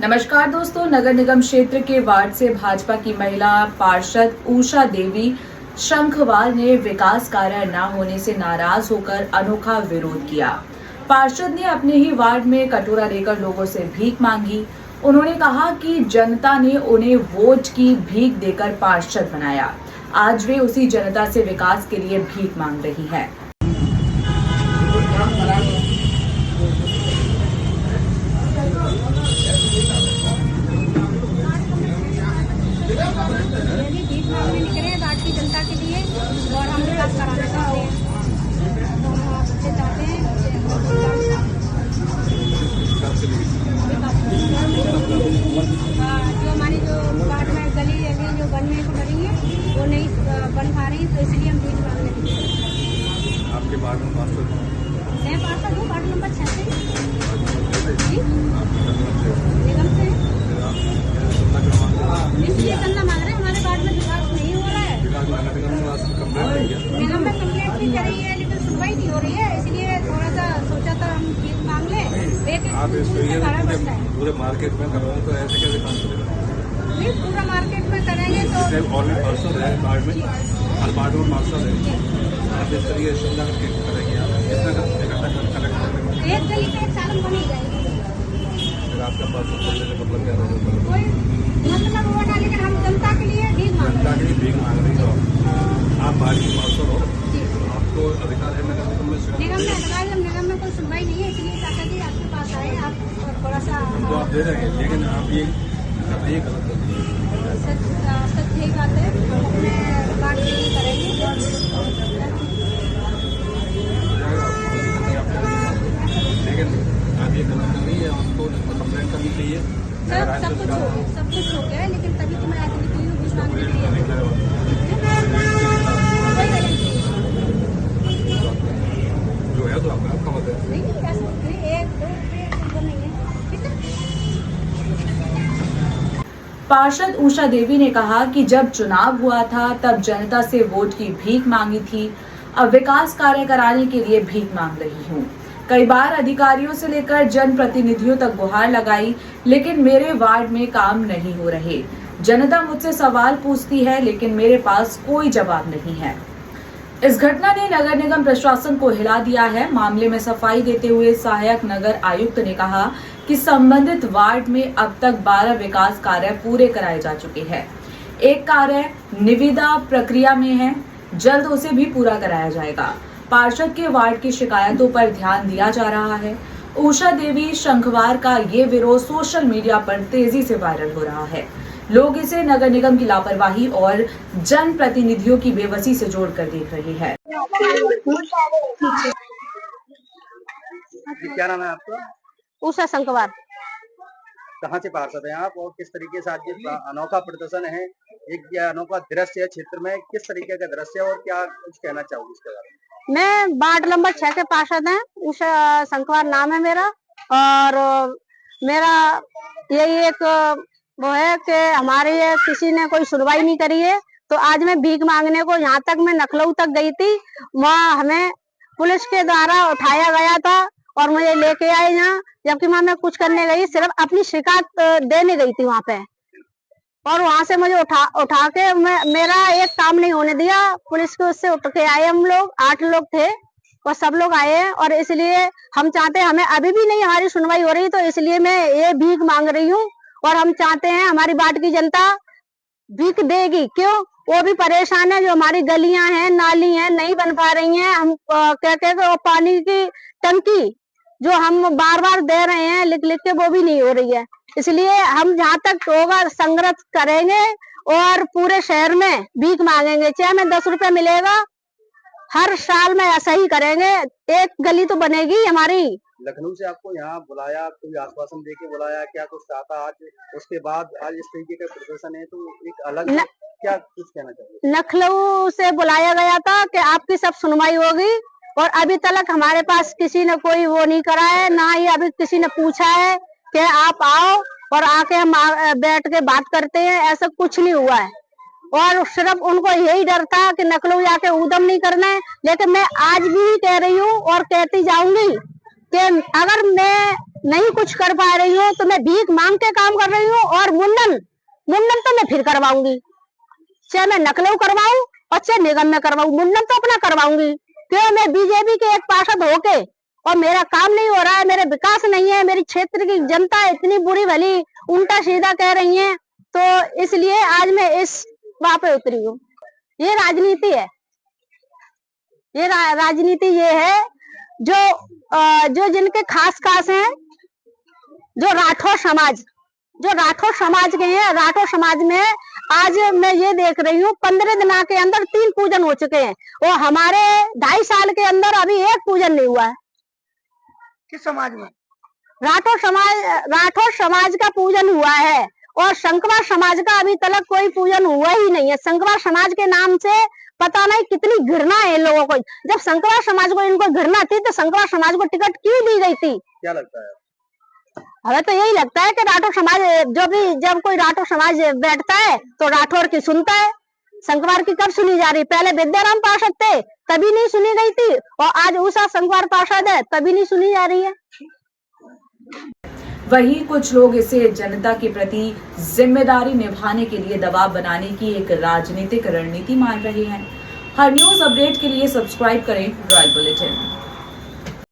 नमस्कार दोस्तों, नगर निगम क्षेत्र के वार्ड से भाजपा की महिला पार्षद उषा देवी शंखवार ने विकास कार्य न होने से नाराज होकर अनोखा विरोध किया। पार्षद ने अपने ही वार्ड में कटोरा लेकर लोगों से भीख मांगी। उन्होंने कहा कि जनता ने उन्हें वोट की भीख देकर पार्षद बनाया, आज वे उसी जनता से विकास के लिए भीख मांग रही है। भीख मांगने निकले हैं वार्ड की जनता के लिए और हम विकास कराना चाहते हैं। तो हम आपसे चाहते हैं जो हमारी जो वार्ड में गली है जो बनने को बनी है वो नहीं बन पा रही, तो इसलिए हम भीख मांगने निकले। आपके वार्ड में मैं पार्षद हूँ वार्ड नंबर 6 से निगम से, इसलिए चंदा मांग रहे हैं। हमारे वार्ड में विकास नहीं हो रहा है। निगम में कंप्लेंट भी करी है लेकिन सुनवाई नहीं हो रही है, इसलिए थोड़ा सा सोचा था हम भीख मांग ले। पूरे मार्केट में करवाऊँ तो ऐसे कैसे काम करेगा? नहीं, पूरा मार्केट में करेंगे तो ऑलरेडी पार्षद है वार्ड में, हर वार्ड में पार्षद है। आप इस तरीके से चंदा करके करेंगे, आप कितना कलेक्ट करेंगे? एक गली में एक साल बनी जाएगी। फिर आपका पार्षद करने का मतलब क्या रहेगा? कोई मतलब वो ना, लेकिन हम जनता के लिए भीख मांग जनता के लिए भीख मांग रही हो आप, वार्ड की पार्षद हो, जी। आपको अधिकार है नगर निगम में निगम में कोई सुनवाई नहीं है, इसलिए चाचा जी आपके पास आए, आप थोड़ा सा तो आप दे रहे हैं, लेकिन आप ये गलत कर रही है। सच यही बात है, हम अपने वार्ड के लिए करेंगे। लेकिन आप ये गलत कर रही है, आपको कंप्लेंट करनी चाहिए। सब कुछ हो गया है, लेकिन तभी तो मैं आज निकली हूँ भीख मांगने के लिए। जो है तो आपका मत है। नहीं, ऐसा एक दो नहीं है। पार्षद उषा देवी ने कहा कि जब चुनाव हुआ था तब जनता से वोट की भीख मांगी थी, अब विकास कार्य कराने के लिए भीख मांग रही हूँ। कई बार अधिकारियों से लेकर जनप्रतिनिधियों तक गुहार लगाई, लेकिन मेरे वार्ड में काम नहीं हो रहे। जनता मुझसे सवाल पूछती है लेकिन मेरे पास कोई जवाब नहीं है। इस घटना ने नगर निगम प्रशासन को हिला दिया है। मामले में सफाई देते हुए सहायक नगर आयुक्त ने कहा कि संबंधित वार्ड में अब तक 12 विकास कार्य पूरे कराए जा चुके हैं। एक कार्य निविदा प्रक्रिया में है, जल्द उसे भी पूरा कराया जाएगा। पार्षद के वार्ड की शिकायतों पर ध्यान दिया जा रहा है। उषा देवी शंखवार का ये विरोध सोशल मीडिया पर तेजी से वायरल हो रहा है। लोग इसे नगर निगम की लापरवाही और जन प्रतिनिधियों की बेबसी से जोड़कर देख रहे हैं। क्या नाम है आपका? उषा शंखवार। कहाँ से पार्षद हैं आप और किस तरीके से आज ये अनोखा प्रदर्शन है, एक ये अनोखा दृश्य है क्षेत्र में, किस तरीके का दृश्य है और क्या कुछ कहना चाहोगे इसके बारे में? मैं वार्ड नंबर 6 के पार्षद हैं, उषा शंखवार नाम है मेरा। और मेरा यही एक वो है कि हमारे ये किसी ने कोई सुनवाई नहीं करी है, तो आज मैं भीख मांगने को यहाँ तक मैं लखनऊ तक गई थी। वहाँ हमें पुलिस के द्वारा उठाया गया था और मुझे लेके आए यहाँ, जबकि वहाँ मैं कुछ करने गई, सिर्फ अपनी शिकायत देने गई थी वहाँ पे। और वहां से मुझे उठा के मेरा एक काम नहीं होने दिया। पुलिस के उससे उठ के आए, हम लोग 8 लोग थे और सब लोग आए हैं। और इसलिए हम चाहते हैं, हमें अभी भी नहीं हमारी सुनवाई हो रही, तो इसलिए मैं ये भीख मांग रही हूँ। और हम चाहते हैं हमारी वार्ड की जनता भीख देगी, क्यों? वो भी परेशान है। जो हमारी गलियां हैं, नाली हैं, नहीं बन पा रही हैं। हम कहते हैं पानी की टंकी जो हम बार बार दे रहे हैं लिख लिख के, वो भी नहीं हो रही है। इसलिए हम जहाँ तक होगा संग्रह करेंगे और पूरे शहर में भीख मांगेंगे, चाहे हमें 10 रुपए मिलेगा, हर साल में ऐसा ही करेंगे। एक गली तो बनेगी हमारी। लखनऊ से आपको यहाँ बुलाया, कोई आश्वासन देके बुलाया, क्या कुछ कहा था आज? उसके बाद आज इस तरीके का प्रदर्शन है, तो एक अलग क्या कुछ कहना चाहिए? लखनऊ से बुलाया गया था कि आपकी सब सुनवाई होगी, और अभी तक हमारे पास किसी ने कोई वो नहीं करा है, ना ही अभी किसी ने पूछा है कि आप आओ और आके हम बैठ के बात करते हैं। ऐसा कुछ नहीं हुआ है। और सिर्फ उनको यही डर था कि लखनऊ जाके उदम नहीं करना है। लेकिन मैं आज भी कह रही हूँ और कहती जाऊंगी कि अगर मैं नहीं कुछ कर पा रही हूँ तो मैं भीख मांग के काम कर रही हूँ, और मुंडन तो मैं फिर करवाऊंगी, चाहे मैं नकलऊ करवाऊं और चाहे निगम में करवाऊं, मुंडन तो अपना करवाऊंगी। क्यों? मैं बीजेपी के एक पार्षद होके और मेरा काम नहीं हो रहा है, मेरे विकास नहीं है, मेरी क्षेत्र की जनता इतनी बुरी भली उल्टा सीधा कह रही है, तो इसलिए आज मैं इस वहां पे उतरी हूँ। ये राजनीति है, ये राजनीति ये है जो जिनके खास हैं, जो राठौर समाज के हैं। राठौर समाज में आज मैं ये देख रही हूँ 15 दिन के अंदर 3 पूजन हो चुके हैं, और हमारे 2.5 साल के अंदर अभी 1 पूजन नहीं हुआ है। किस समाज में? राठौर समाज का पूजन हुआ है, और शंकरवार समाज का अभी तक कोई पूजन हुआ ही नहीं है। शंकरवार समाज के नाम से पता नहीं कितनी घृणा है इन लोगों को। जब शंकरवार समाज को इनको घृणा थी तो शंकरवार समाज को टिकट क्यों दी गई थी? क्या लगता है? हमें तो यही लगता है कि राठौर समाज जब कोई राठौर समाज बैठता है तो राठौर की सुनता है। शंकरवार की कब सुनी जा रही? पहले विद्याराम पार्षद थे तभी नहीं सुनी गई थी, और आज उषा शंकरवार पार्षद है तभी नहीं सुनी जा रही है। वहीं कुछ लोग इसे जनता के प्रति जिम्मेदारी निभाने के लिए दबाव बनाने की एक राजनीतिक रणनीति मान रहे हैं। हर न्यूज अपडेट के लिए सब्सक्राइब करें रॉयल बुलेटिन।